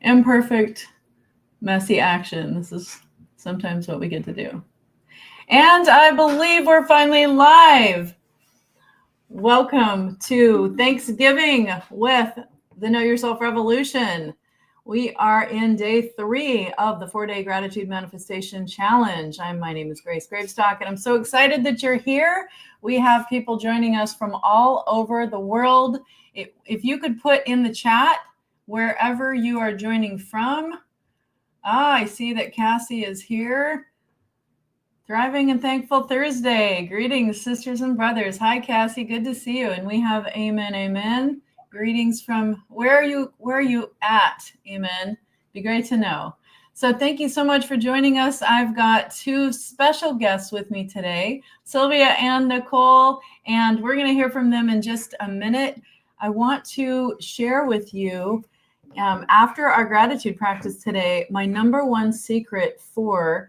imperfect, messy action. This is sometimes what we get to do. And I believe we're finally live. Welcome to Thanksgiving with the Know Yourself Revolution. We are in day 3 of the 4-day gratitude manifestation challenge. My name is Grace Gravestock, and I'm so excited that you're here. We have people joining us from all over the world. If you could put in the chat wherever you are joining from. I see that Cassie is here. Thriving and Thankful Thursday. Greetings, sisters and brothers. Hi, Cassie. Good to see you. And we have Amen, Amen. Greetings from where are you at? Amen. Be great to know. So thank you so much for joining us. I've got 2 special guests with me today, Sylvia and Nicole, and we're going to hear from them in just a minute. I want to share with you, after our gratitude practice today, my number 1 secret for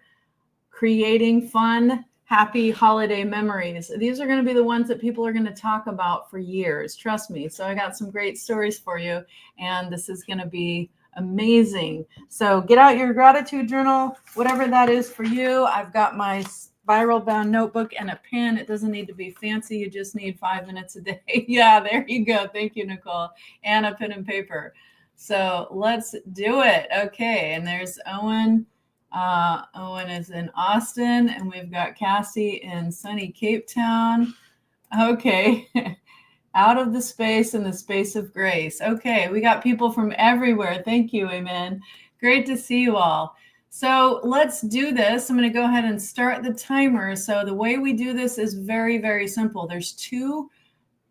creating fun, happy holiday memories. These are going to be the ones that people are going to talk about for years. Trust me. So I got some great stories for you, and this is going to be amazing. So get out your gratitude journal, whatever that is for you. I've got my spiral bound notebook and a pen. It doesn't need to be fancy. You just need 5 minutes a day. Yeah, there you go. Thank you, Nicole. And a pen and paper. So let's do it. Okay. And there's Owen. Owen is in Austin, and we've got Cassie in sunny Cape Town. Okay. Out of the space and the space of grace. Okay. We got people from everywhere. Thank you. Amen. Great to see you all. So let's do this. I'm going to go ahead and start the timer. So the way we do this is very, very simple. There's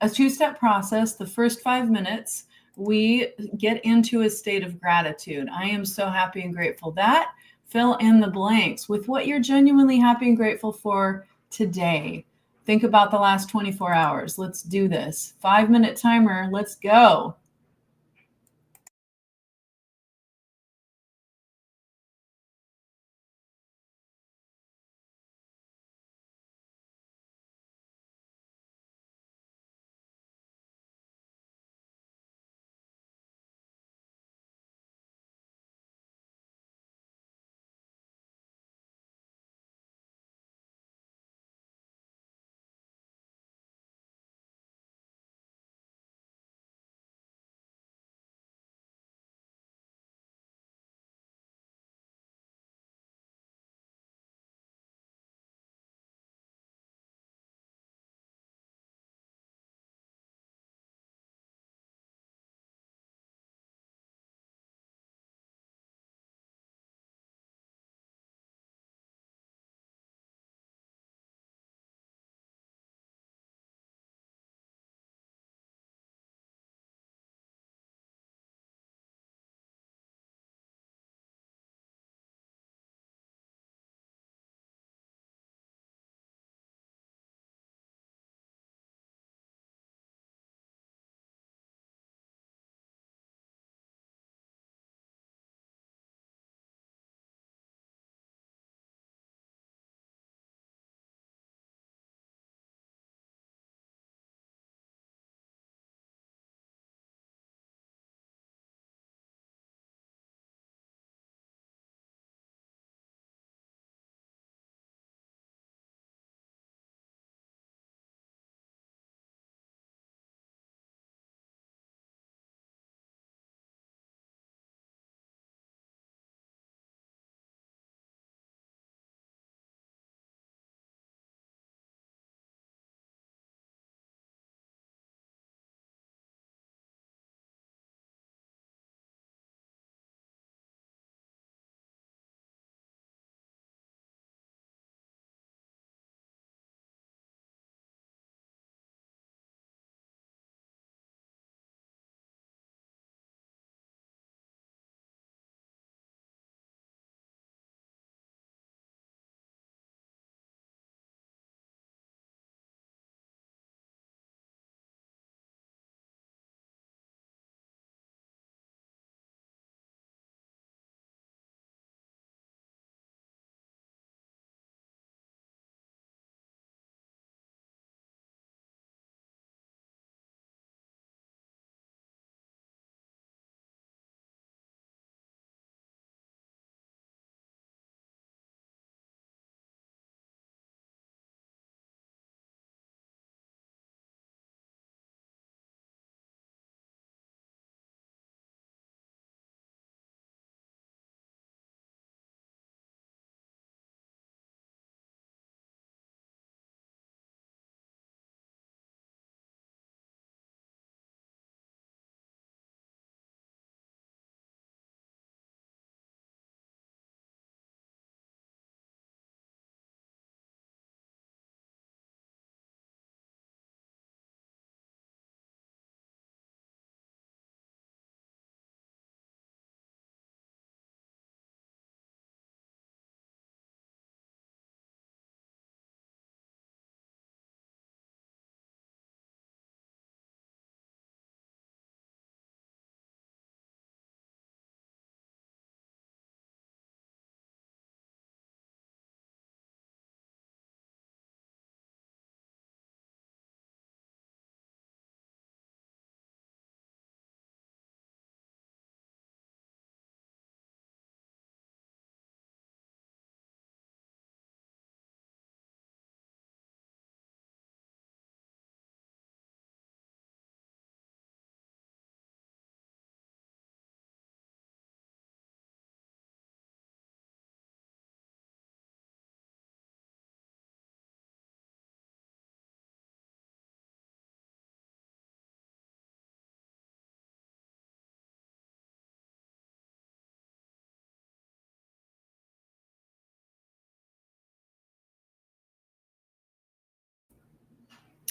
a 2-step process. The first 5 minutes, we get into a state of gratitude. I am so happy and grateful that. Fill in the blanks with what you're genuinely happy and grateful for today. Think about the last 24 hours. Let's do this. 5-minute timer. Let's go.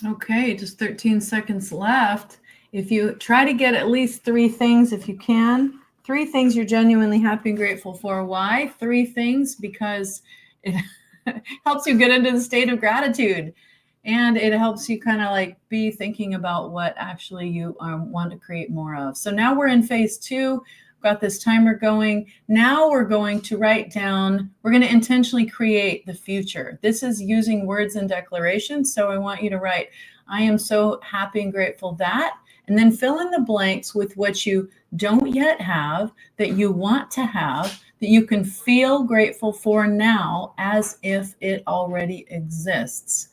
Okay, just 13 seconds left. If you try to get at least 3 things, if you can, 3 things you're genuinely happy and grateful for. Why? 3 things because it helps you get into the state of gratitude. And it helps you kind of like be thinking about what actually you want to create more of. So now we're in phase 2. Got this timer going. Now we're going to write down, we're going to intentionally create the future. This is using words and declarations. So I want you to write, I am so happy and grateful that, and then fill in the blanks with what you don't yet have, that you want to have, that you can feel grateful for now as if it already exists.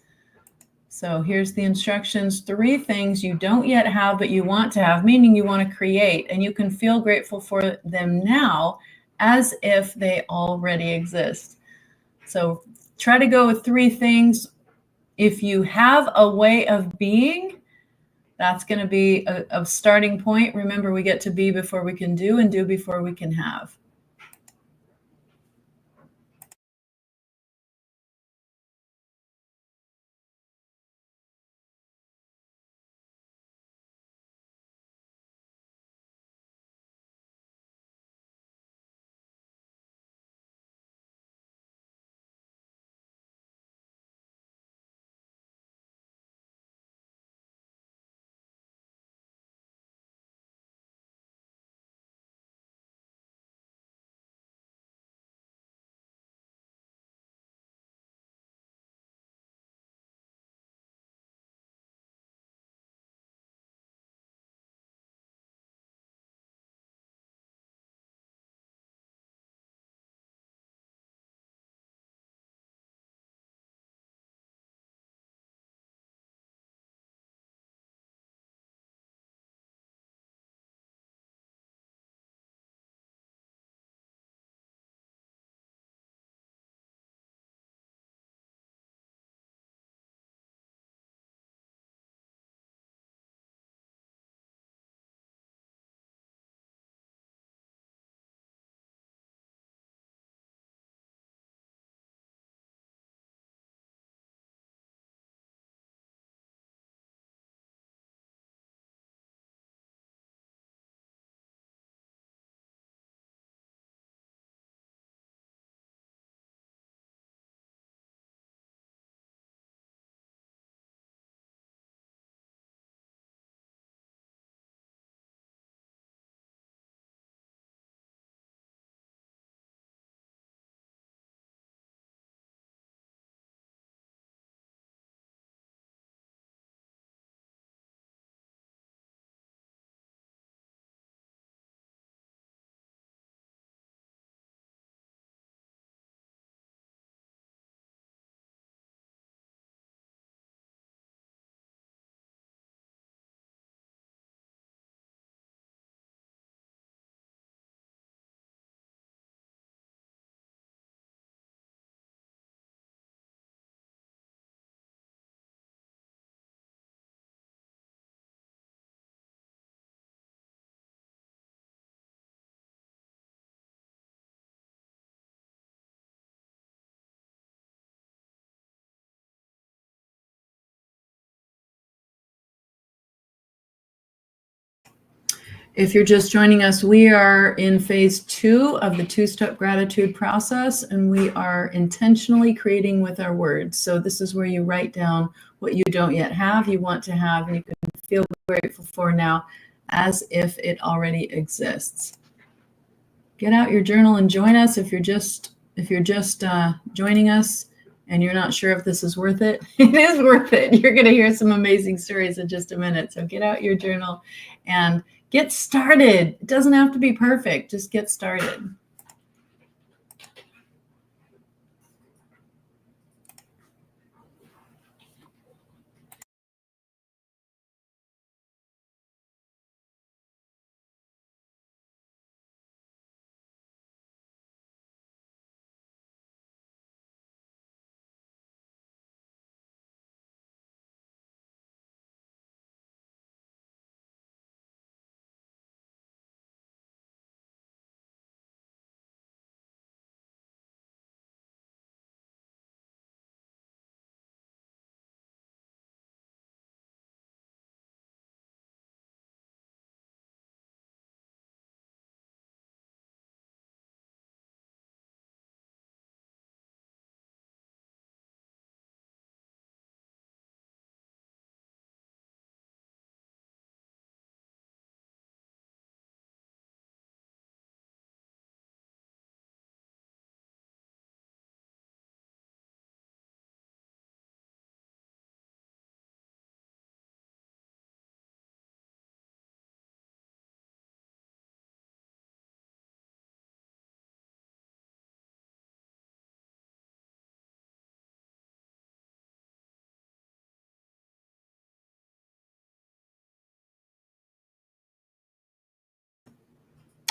So here's the instructions. 3 things you don't yet have, but you want to have, meaning you want to create, and you can feel grateful for them now as if they already exist. So try to go with 3 things. If you have a way of being, that's going to be a starting point. Remember, we get to be before we can do, and do before we can have. If you're just joining us, we are in phase 2 of the 2-step gratitude process, and we are intentionally creating with our words. So this is where you write down what you don't yet have, you want to have, and you can feel grateful for now as if it already exists. Get out your journal and join us. If you're just joining us and you're not sure if this is worth it, it is worth it. You're going to hear some amazing stories in just a minute. So get out your journal and get started. It doesn't have to be perfect. Just get started.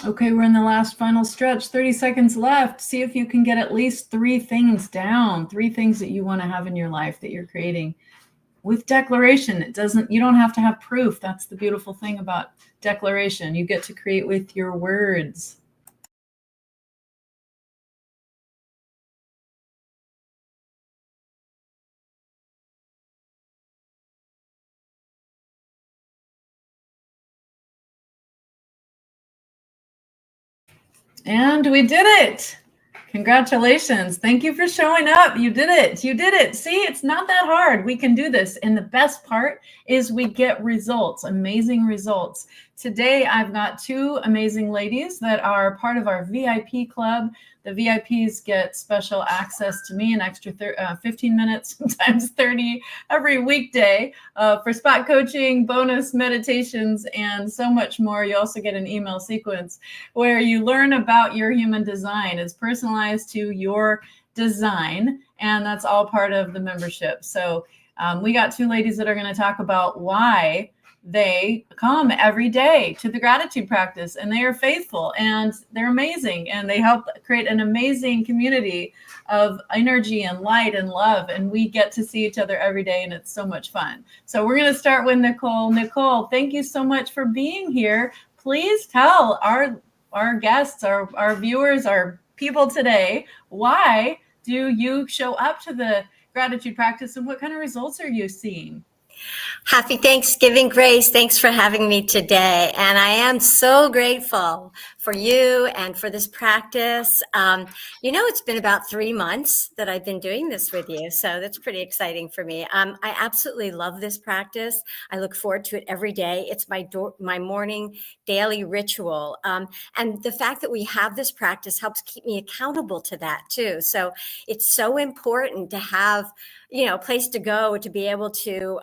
Okay, we're in the last final stretch, 30 seconds left. See if you can get at least 3 things down, 3 things that you want to have in your life that you're creating. With declaration, you don't have to have proof. That's the beautiful thing about declaration. You get to create with your words. And we did it. Congratulations. Thank you for showing up. You did it. You did it. See, it's not that hard. We can do this. And the best part is we get results, amazing results. Today, I've got 2 amazing ladies that are part of our VIP club. The VIPs get special access to me, an extra 15 minutes, sometimes 30 every weekday for spot coaching, bonus meditations, and so much more. You also get an email sequence where you learn about your human design. It's personalized to your design, and that's all part of the membership. So we got 2 ladies that are going to talk about why they come every day to the gratitude practice, and they are faithful, and they're amazing, and they help create an amazing community of energy and light and love, and we get to see each other every day, and it's so much fun. So we're going to start with Nicole. Nicole, thank you so much for being here. Please tell our guests, our viewers, our people today, why do you show up to the gratitude practice, and what kind of results are you seeing? Happy Thanksgiving, Grace. Thanks for having me today. And I am so grateful for you and for this practice. It's been about 3 months that I've been doing this with you. So that's pretty exciting for me. I absolutely love this practice. I look forward to it every day. It's my morning daily ritual. And the fact that we have this practice helps keep me accountable to that too. So it's so important to have a place to go, to be able to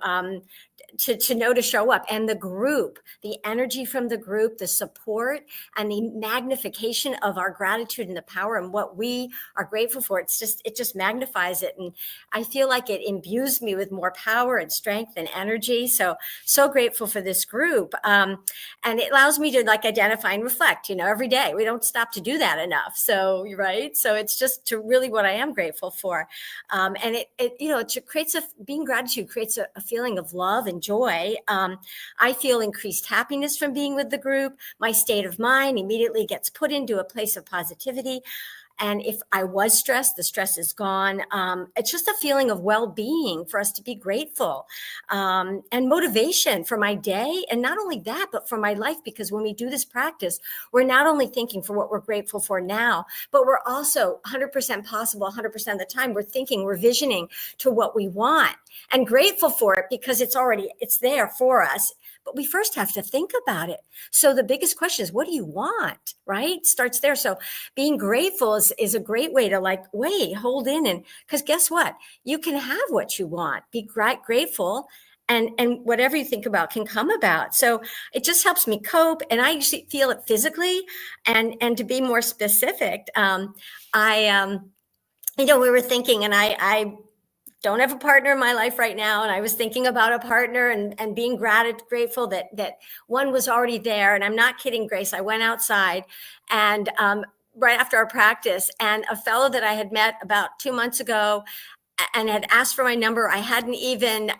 know to show up, and the group, the energy from the group, the support, and the magnification of our gratitude and the power and what we are grateful for. It just magnifies it, and I feel like it imbues me with more power and strength and energy. So grateful for this group, and it allows me to identify and reflect. Every day. We don't stop to do that enough. So right. So it's just to really what I am grateful for, and it creates being gratitude creates a feeling of love and joy. I feel increased happiness from being with the group. My state of mind immediately gets put into a place of positivity. And if I was stressed, the stress is gone. It's just a feeling of well-being for us to be grateful, and motivation for my day. And not only that, but for my life, because when we do this practice, we're not only thinking for what we're grateful for now, but we're also 100% possible, 100% of the time, we're visioning to what we want and grateful for it because it's there for us. But we first have to think about it. So the biggest question is, what do you want? Right? Starts there. So being grateful is a great way to wait, hold in. And because guess what? You can have what you want. Be grateful. And whatever you think about can come about. So it just helps me cope. And I usually feel it physically. And to be more specific, we were thinking, and I don't have a partner in my life right now. And I was thinking about a partner and being grateful that one was already there. And I'm not kidding, Grace. I went outside and right after our practice, and a fellow that I had met about 2 months ago and had asked for my number. I hadn't even,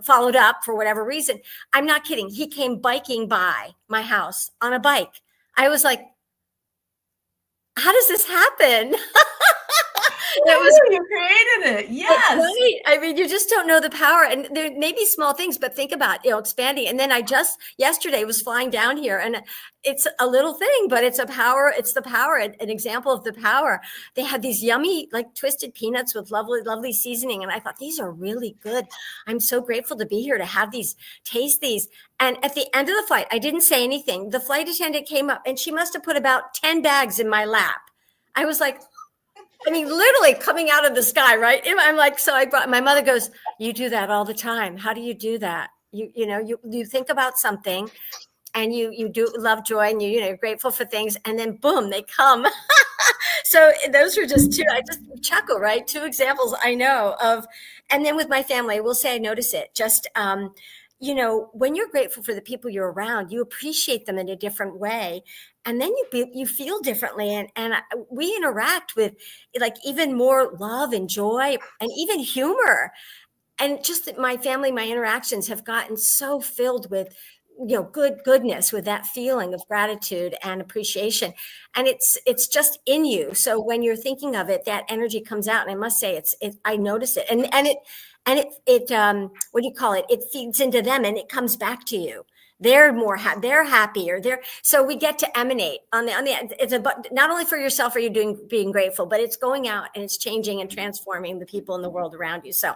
followed up for whatever reason. I'm not kidding. He came biking by my house on a bike. I was like, how does this happen? You created it. Yes. Right. I mean, you just don't know the power, and there may be small things, but think about, expanding. And then I just yesterday was flying down here, and it's a little thing, but it's a power. It's the power, an example of the power. They had these yummy, twisted peanuts with lovely, lovely seasoning. And I thought, these are really good. I'm so grateful to be here to have these, taste these. And at the end of the flight, I didn't say anything. The flight attendant came up and she must have put about 10 bags in my lap. I was like, literally coming out of the sky, right? I'm like, so my mother goes, you do that all the time. How do you do that? You think about something and you do love joy and you're grateful for things, and then boom, they come. So those are just 2, I just chuckle, right? 2 examples I know of. And then with my family, I will say I notice it just, you know, when you're grateful for the people you're around, you appreciate them in a different way. And then you feel differently. And we interact with like even more love and joy and even humor. And just that my family, my interactions have gotten so filled with, you know, goodness, with that feeling of gratitude and appreciation. And it's just in you. So when you're thinking of it, that energy comes out. And I must say I notice it. And it what do you call it? It feeds into them and it comes back to you. They're they're happier. So we get to emanate it's about not only for yourself are you being grateful, but it's going out and it's changing and transforming the people in the world around you. So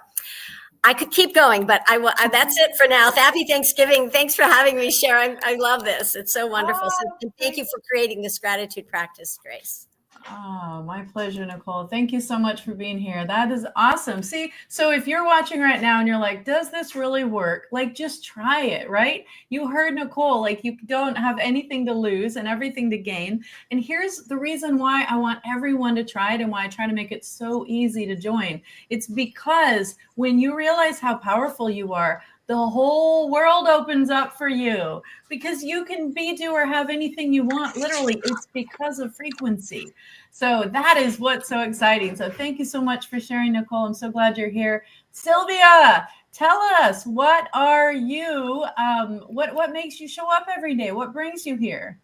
I could keep going, but that's it for now. Happy Thanksgiving. Thanks for having me, Sharon. I love this. It's so wonderful. And thank you for creating this gratitude practice, Grace. Oh, my pleasure, Nicole. Thank you so much for being here. That is awesome. See, so if you're watching right now and you're like, does this really work? Like, just try it, right? You heard Nicole, like you don't have anything to lose and everything to gain. And here's the reason why I want everyone to try it and why I try to make it so easy to join. It's because when you realize how powerful you are, the whole world opens up for you because you can be, do, or have anything you want. Literally, it's because of frequency. So that is what's so exciting. So thank you so much for sharing, Nicole. I'm so glad you're here. Sylvia, tell us, what are you, what makes you show up every day? What brings you here?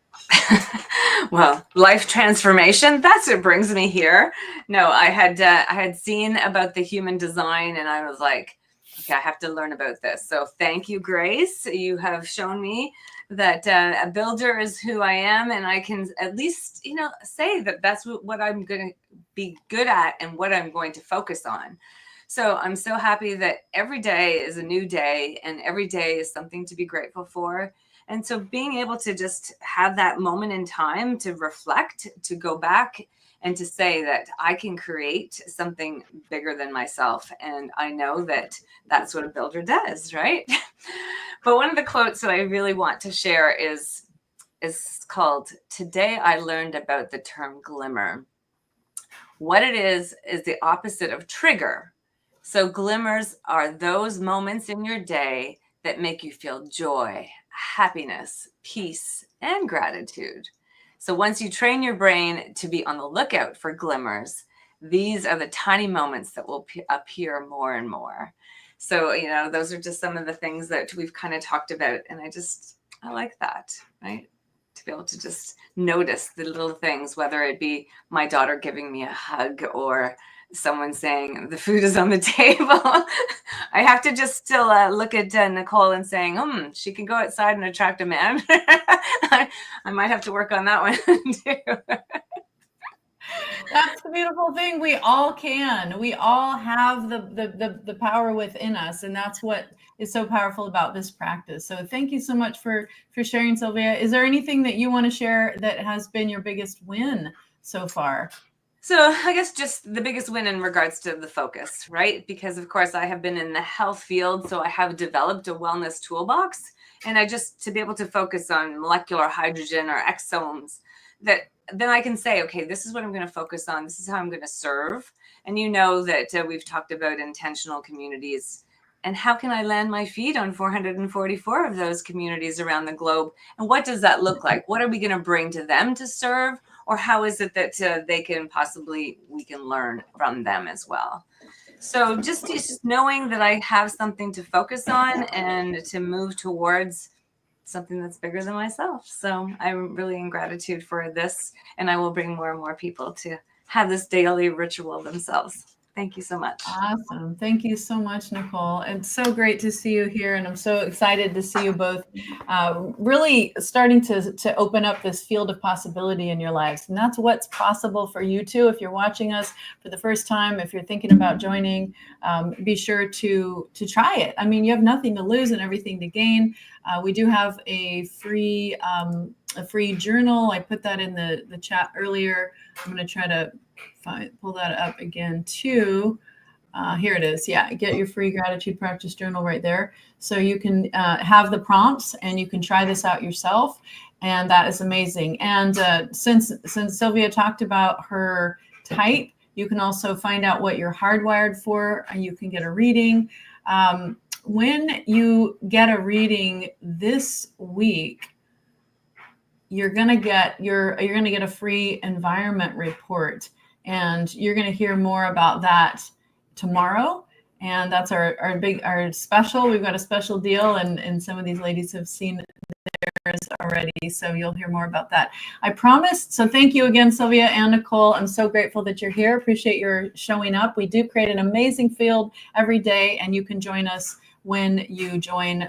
Well, life transformation, that's what brings me here. No, I had seen about the human design and I was like, okay, I have to learn about this. So thank you, Grace. You have shown me that a builder is who I am, and I can at least, you know, say that that's what I'm going to be good at and what I'm going to focus on. So I'm so happy that every day is a new day and every day is something to be grateful for. And so being able to just have that moment in time to reflect, to go back and to say that I can create something bigger than myself. And I know that that's what a builder does, right? But one of the quotes that I really want to share is called, "Today I learned about the term glimmer." What it is the opposite of trigger. So glimmers are those moments in your day that make you feel joy, happiness, peace, and gratitude. So once you train your brain to be on the lookout for glimmers, these are the tiny moments that will appear more and more. So, you know, those are just some of the things that we've kind of talked about. And I like that, right? To be able to just notice the little things, whether it be my daughter giving me a hug or someone saying the food is on the table. I have to just still look at Nicole and saying, she can go outside and attract a man. I might have to work on that one too. That's the beautiful thing. We all can. We all have the power within us, and that's what is so powerful about this practice. So thank you so much for sharing, Sylvia. Is there anything that you want to share that has been your biggest win so far? So I guess just the biggest win in regards to the focus, right? Because of course I have been in the health field, so I have developed a wellness toolbox, and to be able to focus on molecular hydrogen or exomes, that then I can say, okay, this is what I'm going to focus on. This is how I'm going to serve. And you know that we've talked about intentional communities. And how can I land my feet on 444 of those communities around the globe? And what does that look like? What are we going to bring to them to serve? Or how is it that we can learn from them as well? So just knowing that I have something to focus on and to move towards something that's bigger than myself. So I'm really in gratitude for this, and I will bring more and more people to have this daily ritual themselves. Thank you so much. Awesome. Thank you so much, Nicole. It's so great to see you here. And I'm so excited to see you both really starting to open up this field of possibility in your lives. And that's what's possible for you too. If you're watching us for the first time, if you're thinking about joining, be sure to try it. I mean, you have nothing to lose and everything to gain. We do have a free journal. I put that in the chat earlier. I'm going to try to pull that up again too. Here it is. Yeah, get your free gratitude practice journal right there. So you can have the prompts and you can try this out yourself. And that is amazing. And since Sylvia talked about her type, you can also find out what you're hardwired for, and you can get a reading. when you get a reading this week, you're gonna get a free environment report, and you're gonna hear more about that tomorrow. And that's our special. We've got a special deal, and some of these ladies have seen theirs already, so you'll hear more about that. I promised. So thank you again, Sylvia and Nicole. I'm so grateful that you're here. Appreciate your showing up. We do create an amazing field every day, and you can join us when you join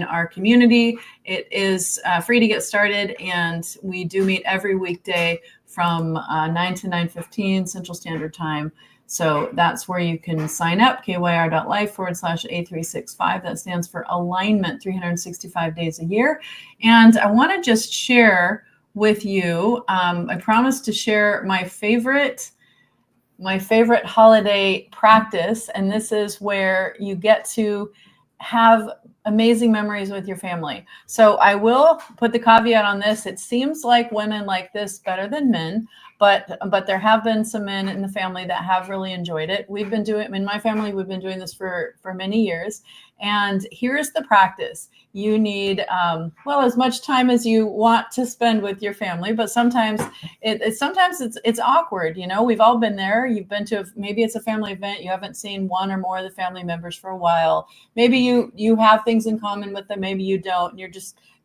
our community. It is free to get started, and we do meet every weekday from 9 to 9:15 Central Standard Time. So that's where you can sign up, kyr.life/A365. That stands for alignment, 365 days a year. And I want to just share with you, I promised to share my favorite holiday practice. And this is where you get to have amazing memories with your family. So I will put the caveat on this. It seems like women like this better than men, but there have been some men in the family that have really enjoyed it. In my family, we've been doing this for many years. And here's the practice. You need, as much time as you want to spend with your family, but sometimes it's awkward. You know, we've all been there. You've been to, maybe it's a family event. You haven't seen one or more of the family members for a while. Maybe you have things in common with them. Maybe you don't.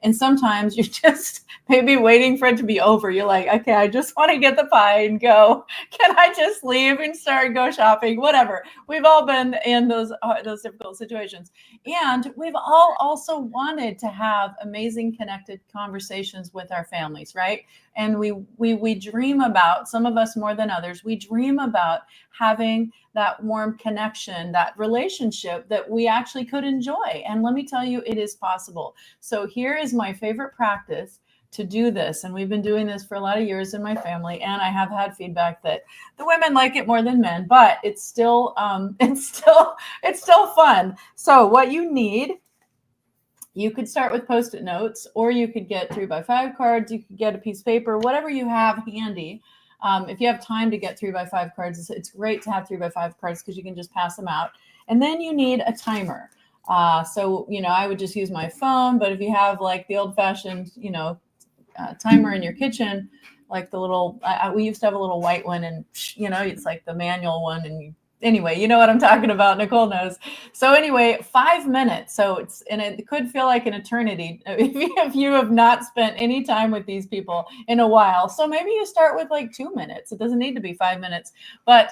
And sometimes you're just maybe waiting for it to be over. You're like, okay, I just want to get the pie and go. Can I just leave and go shopping? Whatever. We've all been in those difficult situations. And we've all also wanted to have amazing connected conversations with our families, right? And we dream about, some of us more than others, we dream about having that warm connection, that relationship that we actually could enjoy. And let me tell you, it is possible. So here is my favorite practice to do this. And we've been doing this for a lot of years in my family. And I have had feedback that the women like it more than men, but it's still fun. So what you need, you could start with Post-it notes, or you could get 3x5 cards. You could get a piece of paper, whatever you have handy. If you have time to get 3x5 cards, it's great to have 3x5 cards because you can just pass them out. And then you need a timer. So, I would just use my phone, but if you have like the old fashioned, timer in your kitchen, like the little, we used to have a little white one, and, it's like the manual one. And anyway, you know what I'm talking about. Nicole knows. So anyway, 5 minutes. So it could feel like an eternity if you have not spent any time with these people in a while. So maybe you start with like 2 minutes. It doesn't need to be 5 minutes. But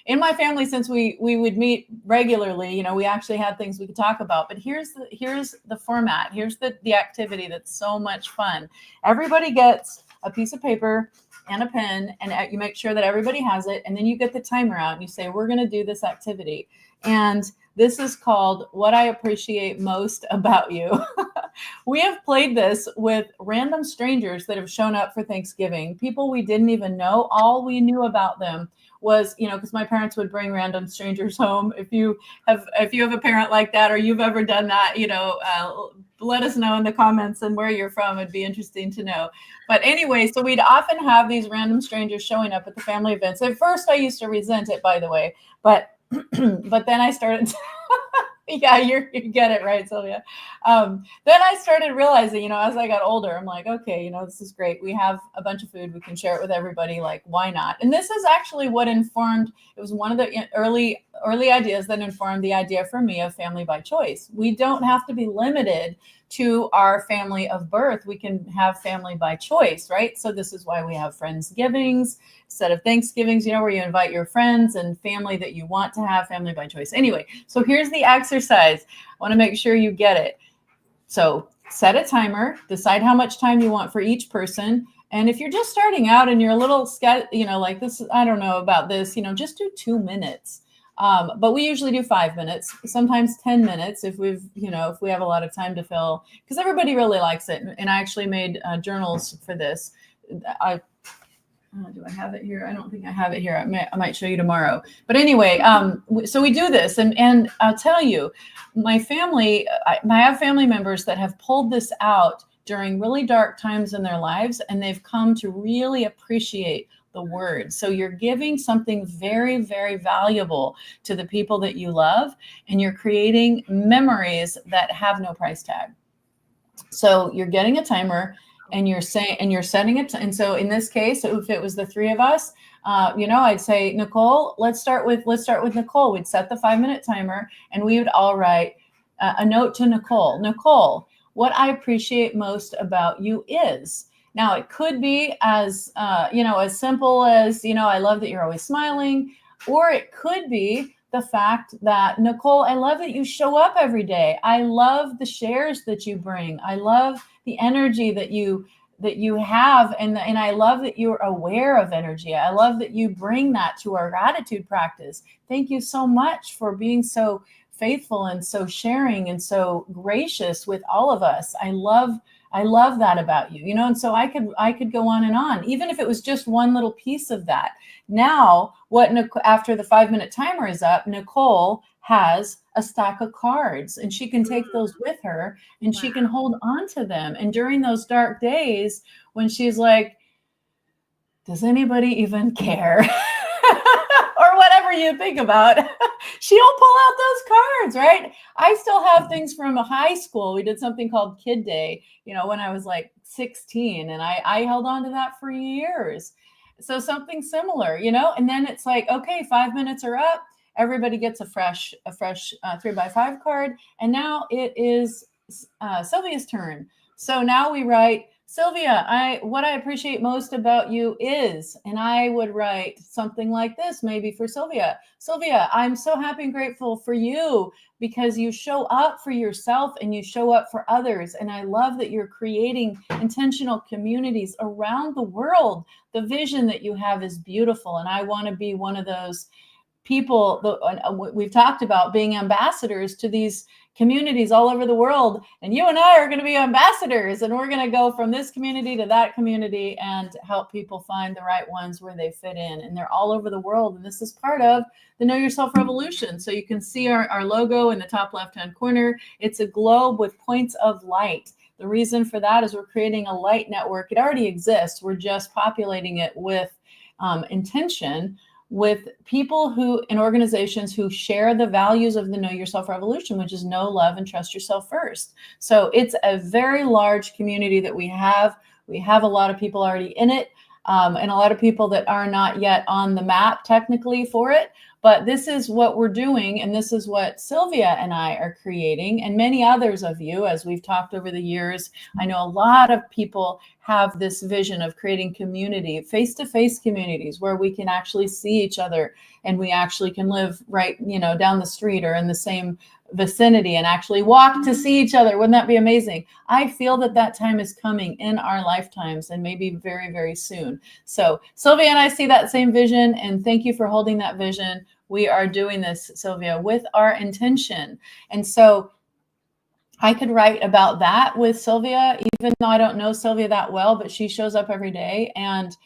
in my family, since we would meet regularly, we actually had things we could talk about. But here's the format. Here's the activity that's so much fun. Everybody gets a piece of paper and a pen, and you make sure that everybody has it. And then you get the timer out and you say, we're going to do this activity. And this is called What I Appreciate Most About You. We have played this with random strangers that have shown up for Thanksgiving, people we didn't even know. All we knew about them was, because my parents would bring random strangers home. If you have a parent like that, or you've ever done that, let us know in the comments and where you're from. It'd be interesting to know. But anyway, so we'd often have these random strangers showing up at the family events. At first, I used to resent it, by the way, but then I started. Yeah, you get it right, Sylvia. Then I started realizing, as I got older, I'm like, okay, this is great. We have a bunch of food. We can share it with everybody. Like, why not? And this is actually what informed, it was one of the early ideas that informed the idea for me of family by choice. We don't have to be limited to our family of birth. We can have family by choice, right? So this is why we have Friendsgivings instead of Thanksgivings, where you invite your friends and family that you want to have, family by choice. Anyway, so here's the exercise. I want to make sure you get it. So set a timer, decide how much time you want for each person. And if you're just starting out and you're a little scared, like this, I don't know about this, just do 2 minutes. But we usually do 5 minutes, sometimes 10 minutes if we have a lot of time to fill, because everybody really likes it. And I actually made journals for this. Do I have it here? I don't think I have it here. I might show you tomorrow. But anyway, so we do this, and I'll tell you, my family, I have family members that have pulled this out during really dark times in their lives, and they've come to really appreciate the words. So you're giving something very, very valuable to the people that you love, and you're creating memories that have no price tag. So you're getting a timer, and you're setting it. And so in this case, if it was the three of us, I'd say, Nicole, let's start with Nicole. We'd set the 5-minute timer, and we would all write a note to Nicole. Nicole, what I appreciate most about you is. Now, it could be as simple as, I love that you're always smiling, or it could be the fact that, Nicole, I love that you show up every day. I love the shares that you bring. I love the energy that you have, and I love that you're aware of energy. I love that you bring that to our gratitude practice. Thank you so much for being so faithful and so sharing and so gracious with all of us. I love that about you, and so I could go on and on, even if it was just one little piece of that. Now, after the 5-minute timer is up, Nicole has a stack of cards, and she can take those with her, and she can hold on to them. And during those dark days when she's like, does anybody even care? Or whatever you think about, she'll pull out those cards, right? I still have things from high school. We did something called Kid Day, when I was like 16, and I held on to that for years. So something similar, and then it's like, okay, 5 minutes are up. Everybody gets a fresh 3x5 card. And now it is Sylvia's turn. So now we write, Sylvia, what I appreciate most about you is, and I would write something like this, maybe for Sylvia. Sylvia, I'm so happy and grateful for you because you show up for yourself and you show up for others. And I love that you're creating intentional communities around the world. The vision that you have is beautiful. And I want to be one of those people. We've talked about being ambassadors to these communities all over the world, and you and I are going to be ambassadors, and we're going to go from this community to that community and help people find the right ones where they fit in. And they're all over the world, and this is part of the Know Yourself Revolution. So you can see our logo in the top left-hand corner. It's a globe with points of light. The reason for that is we're creating a light network. It already exists. We're just populating it with intention, with people and organizations who share the values of the Know Yourself Revolution, which is know, love, and trust yourself first. So it's a very large community that we have. We have a lot of people already in it, and a lot of people that are not yet on the map technically for it. But this is what we're doing, and this is what Sylvia and I are creating, and many others of you, as we've talked over the years. I know a lot of people have this vision of creating community, face-to-face communities where we can actually see each other, and we actually can live right, down the street or in the same vicinity and actually walk to see each other. Wouldn't that be amazing? I feel that time is coming in our lifetimes, and maybe very, very soon. So Sylvia and I see that same vision, and thank you for holding that vision. We are doing this, Sylvia, with our intention. And so I could write about that with Sylvia, even though I don't know Sylvia that well, but she shows up every day. And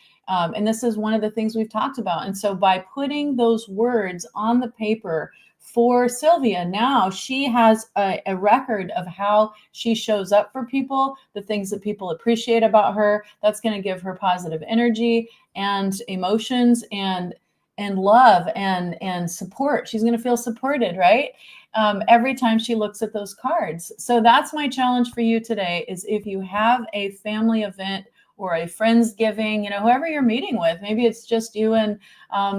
this is one of the things we've talked about. And so by putting those words on the paper for Sylvia, now she has a record of how she shows up for people, the things that people appreciate about her. That's going to give her positive energy and emotions and love and support. She's going to feel supported, right? Every time she looks at those cards. So that's my challenge for you today, is if you have a family event or a Friendsgiving, whoever you're meeting with, maybe it's just you and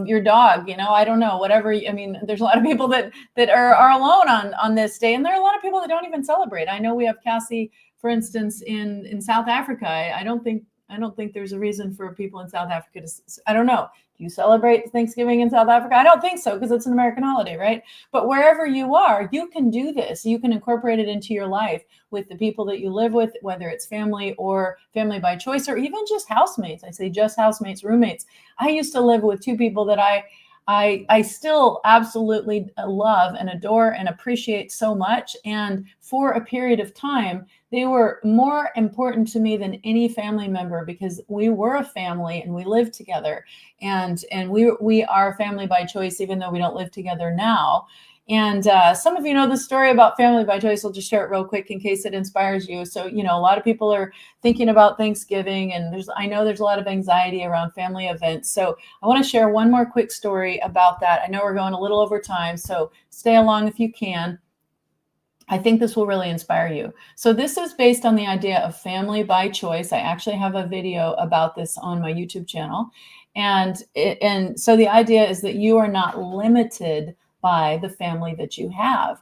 your dog, I don't know, whatever. There's a lot of people that are alone on this day. And there are a lot of people that don't even celebrate. I know we have Cassie, for instance, in South Africa. I don't think there's a reason for people in South Africa to, I don't know. Do you celebrate Thanksgiving in South Africa? I don't think so, because it's an American holiday, right? But wherever you are, you can do this. You can incorporate it into your life with the people that you live with, whether it's family or family by choice, or even just housemates. I say just housemates, roommates. I used to live with two people that I still absolutely love and adore and appreciate so much. And for a period of time, they were more important to me than any family member, because we were a family and we lived together, and we are family by choice, even though we don't live together now. And some of you know the story about family by choice. I'll just share it real quick in case it inspires you. So, you know, a lot of people are thinking about Thanksgiving, and I know there's a lot of anxiety around family events. So I want to share one more quick story about that. I know we're going a little over time, so stay along if you can. I think this will really inspire you. So this is based on the idea of family by choice. I actually have a video about this on my YouTube channel. And so the idea is that you are not limited by the family that you have,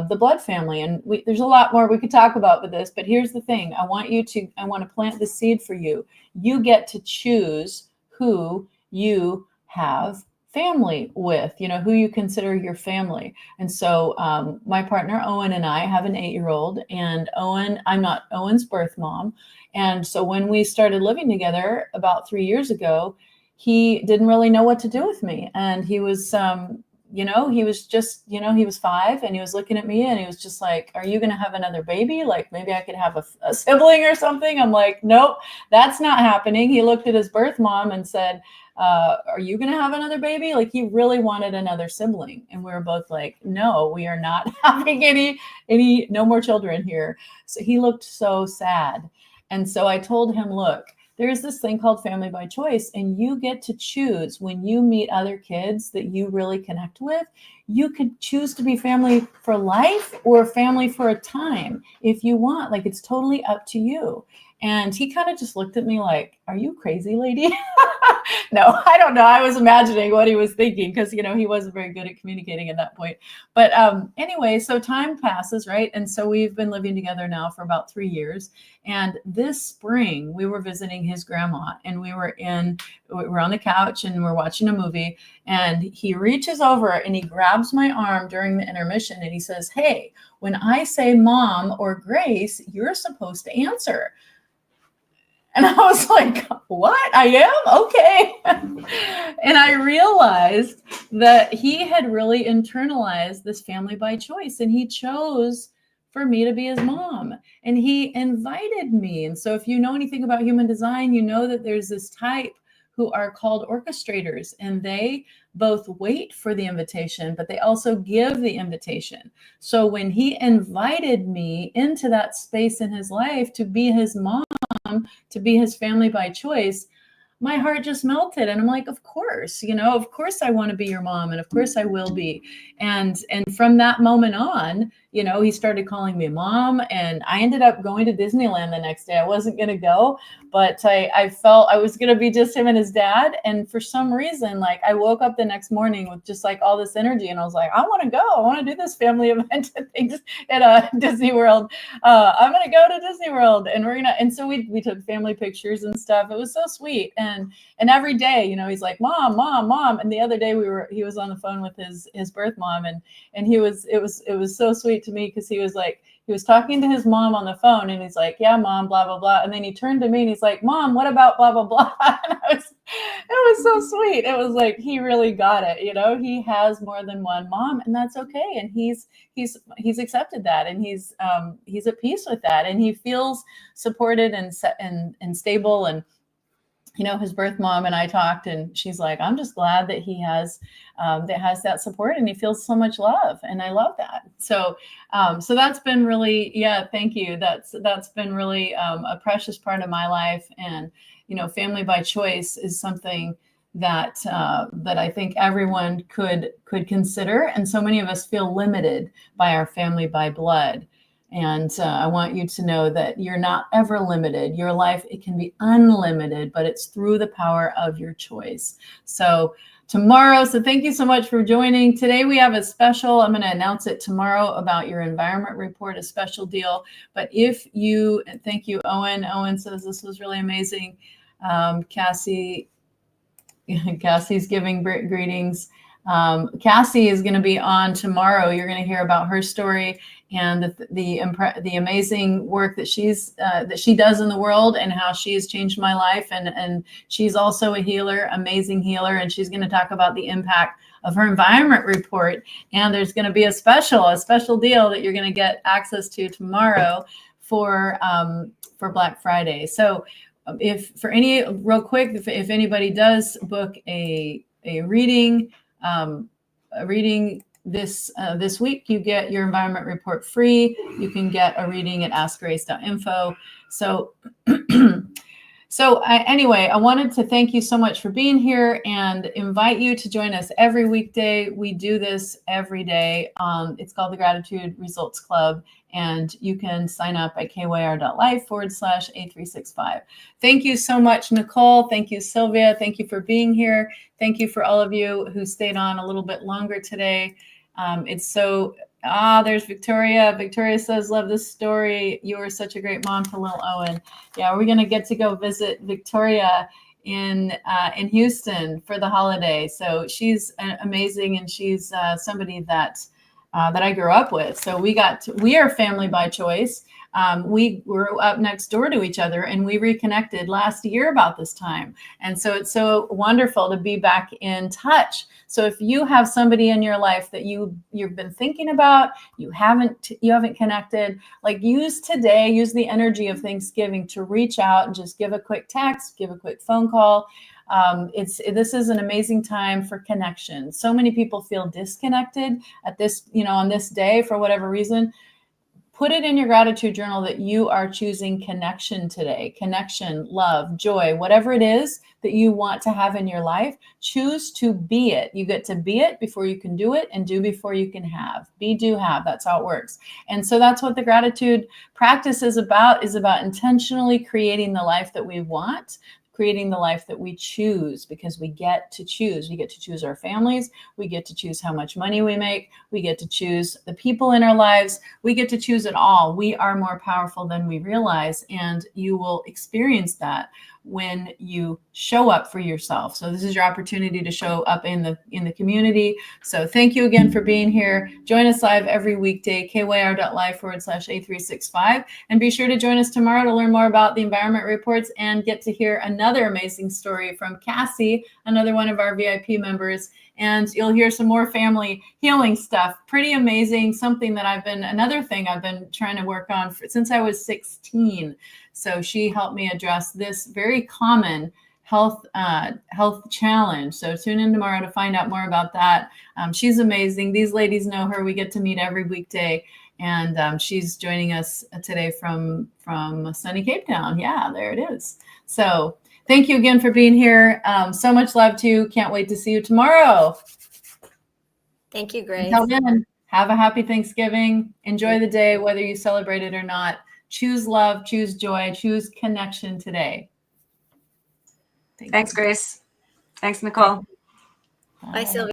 the blood family. And there's a lot more we could talk about with this, but here's the thing. I want to plant the seed for you. You get to choose who you have family with, you know, who you consider your family. And so my partner Owen and I have an 8-year-old, and I'm not Owen's birth mom. And so when we started living together about 3 years ago, he didn't really know what to do with me. And he was, he was just, he was 5, and he was looking at me and he was just like, are you going to have another baby? Like maybe I could have a sibling or something. I'm like, nope, that's not happening. He looked at his birth mom and said, are you going to have another baby? Like he really wanted another sibling. And we were both like, no, we are not having no more children here. So he looked so sad. And so I told him, look, there's this thing called family by choice, and you get to choose when you meet other kids that you really connect with. You could choose to be family for life or family for a time if you want. Like it's totally up to you. And he kind of just looked at me like, are you crazy, lady? No, I don't know. I was imagining what he was thinking because, he wasn't very good at communicating at that point. But anyway, so time passes, right? And so we've been living together now for about 3 years. And this spring, we were visiting his grandma, and we were on the couch and we're watching a movie. And he reaches over and he grabs my arm during the intermission and he says, hey, when I say mom or Grace, you're supposed to answer. And I was like, what? I am? Okay. And I realized that he had really internalized this family by choice, and he chose for me to be his mom, and he invited me. And so if you know anything about human design, you know that there's this type who are called orchestrators, and they both wait for the invitation, but they also give the invitation. So when he invited me into that space in his life to be his mom, to be his family by choice, my heart just melted. And I'm like, of course, of course I want to be your mom. And of course I will be. And from that moment on, he started calling me mom. And I ended up going to Disneyland the next day. I wasn't going to go, but I felt I was going to be just him and his dad. And for some reason, like I woke up the next morning with just like all this energy. And I was like, I want to go. I want to do this family event at Disney World. I'm going to go to Disney World, and and so we took family pictures and stuff. It was so sweet. And every day, he's like, mom, mom, mom. And the other day he was on the phone with his birth mom, and it was so sweet to me because he was talking to his mom on the phone, and he's like, yeah, mom, blah, blah, blah. And then he turned to me and he's like, mom, what about blah, blah, blah? And it was so sweet. It was like, he really got it. He has more than one mom, and that's okay. And he's accepted that, and he's at peace with that. And he feels supported and stable. And his birth mom and I talked, and she's like, I'm just glad that he has that support, and he feels so much love. And I love that. So that's been really, thank you. That's been really a precious part of my life. And, family by choice is something that I think everyone could consider. And so many of us feel limited by our family by blood. And I want you to know that you're not ever limited. Your life, it can be unlimited, but it's through the power of your choice. So thank you so much for joining. Today we have a special, I'm going to announce it tomorrow, about your environment report, a special deal. But thank you, Owen. Owen says this was really amazing. Cassie's giving greetings. Cassie is going to be on tomorrow. You're going to hear about her story and the amazing work that she does in the world, and how she has changed my life. And she's also a healer, amazing healer. And she's going to talk about the impact of her environment report. And there's going to be a special deal that you're going to get access to tomorrow for Black Friday. So if anybody does book a reading, this week, you get your environment report free. You can get a reading at askgrace.info. So anyway, I wanted to thank you so much for being here and invite you to join us every weekday. We do this every day. It's called the Gratitude Results Club, and you can sign up at kyr.life/A365. Thank you so much, Nicole. Thank you, Sylvia. Thank you for being here. Thank you for all of you who stayed on a little bit longer today. There's Victoria. Victoria says, love this story. You are such a great mom to little Owen. Yeah, we're going to get to go visit Victoria in Houston for the holiday. So she's amazing, and she's somebody that I grew up with. So we are family by choice. We grew up next door to each other, and we reconnected last year about this time. And so it's so wonderful to be back in touch. So if you have somebody in your life that you've been thinking about, you haven't connected, like use the energy of Thanksgiving to reach out and just give a quick text, give a quick phone call. This is an amazing time for connection. So many people feel disconnected at this, on this day for whatever reason. Put it in your gratitude journal that you are choosing connection today. Connection, love, joy, whatever it is that you want to have in your life, choose to be it. You get to be it before you can do it, and do before you can have. Be, do, have. That's how it works. And so that's what the gratitude practice is about intentionally creating the life that we want, creating the life that we choose, because we get to choose. We get to choose our families. We get to choose how much money we make. We get to choose the people in our lives. We get to choose it all. We are more powerful than we realize, and you will experience that when you show up for yourself. So this is your opportunity to show up in the community. So thank you again for being here. Join us live every weekday, kyr.life/A365. And be sure to join us tomorrow to learn more about the environment reports and get to hear another amazing story from Cassie, another one of our VIP members. And you'll hear some more family healing stuff. Pretty amazing. Another thing I've been trying to work on since I was 16. So she helped me address this very common health challenge. So tune in tomorrow to find out more about that. She's amazing. These ladies know her. We get to meet every weekday. And she's joining us today from sunny Cape Town. Yeah, there it is. So thank you again for being here. So much love to you. Can't wait to see you tomorrow. Thank you, Grace. Until then, have a happy Thanksgiving. Enjoy the day, whether you celebrate it or not. Choose love, choose joy, choose connection today. Thanks, Grace. Thanks, Nicole. Bye, Sylvia.